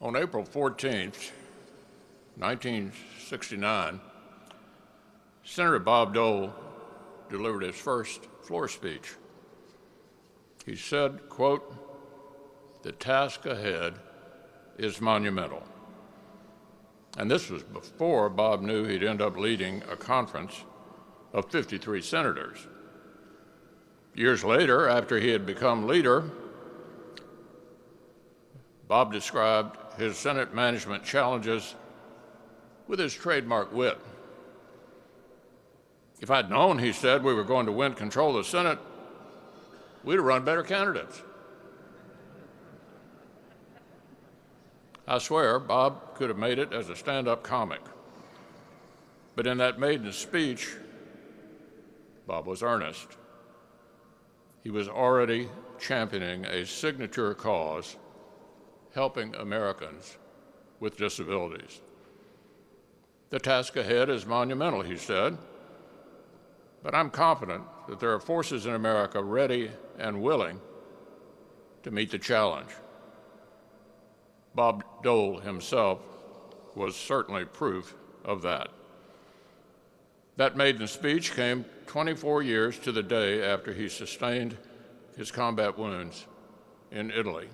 On April 14th, 1969, Senator Bob Dole delivered his first floor speech. He said, quote, "The task ahead is monumental." And this was before Bob knew he'd end up leading a conference of 53 senators. Years later, after he had become leader, Bob described his Senate management challenges with his trademark wit. "If I'd known," he said, "we were going to win control of the Senate, we'd have run better candidates." I swear, Bob could have made it as a stand-up comic. But in that maiden speech, Bob was earnest. He was already championing a signature cause, helping Americans with disabilities. "The task ahead is monumental," he said, "but I'm confident that there are forces in America ready and willing to meet the challenge." Bob Dole himself was certainly proof of that. That maiden speech came 24 years to the day after he sustained his combat wounds in Italy.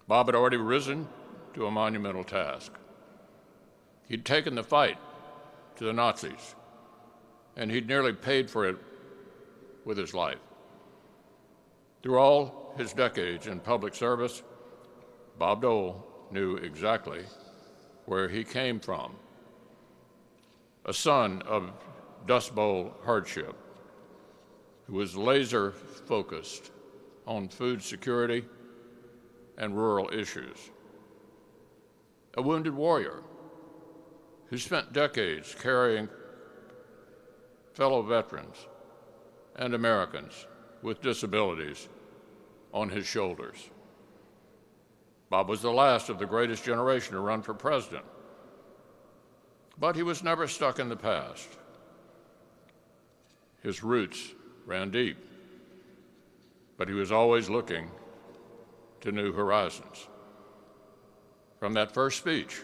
Bob had already risen to a monumental task. He'd taken the fight to the Nazis, and he'd nearly paid for it with his life. Through all his decades in public service, Bob Dole knew exactly where he came from. A son of Dust Bowl hardship, who was laser-focused on food security and rural issues. A wounded warrior who spent decades carrying fellow veterans and Americans with disabilities on his shoulders. Bob was the last of the greatest generation to run for president, but he was never stuck in the past. His roots ran deep, but he was always looking to new horizons. From that first speech,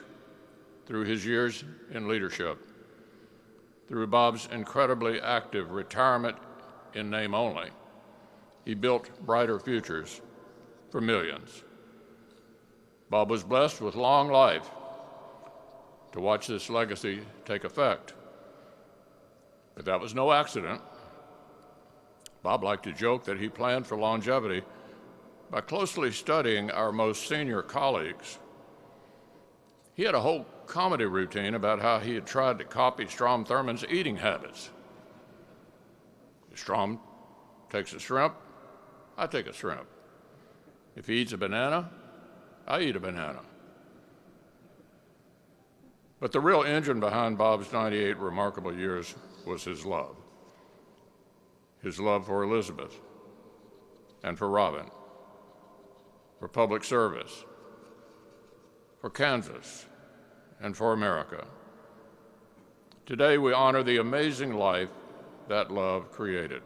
through his years in leadership, through Bob's incredibly active retirement in name only, he built brighter futures for millions. Bob was blessed with long life to watch this legacy take effect. But that was no accident. Bob liked to joke that he planned for longevity by closely studying our most senior colleagues. He had a whole comedy routine about how he had tried to copy Strom Thurmond's eating habits. If Strom takes a shrimp, I take a shrimp. If he eats a banana, I eat a banana. But the real engine behind Bob's 98 remarkable years was his love. His love for Elizabeth and for Robin, for public service, for Kansas, and for America. Today, we honor the amazing life that love created.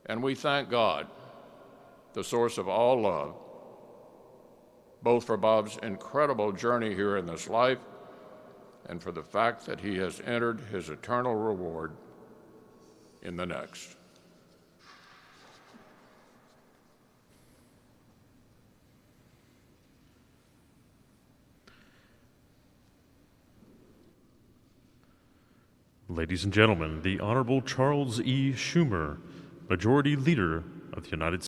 And we thank God, the source of all love, both for Bob's incredible journey here in this life and for the fact that he has entered his eternal reward in the next. Ladies and gentlemen, the Honorable Charles E. Schumer, Majority Leader of the United States.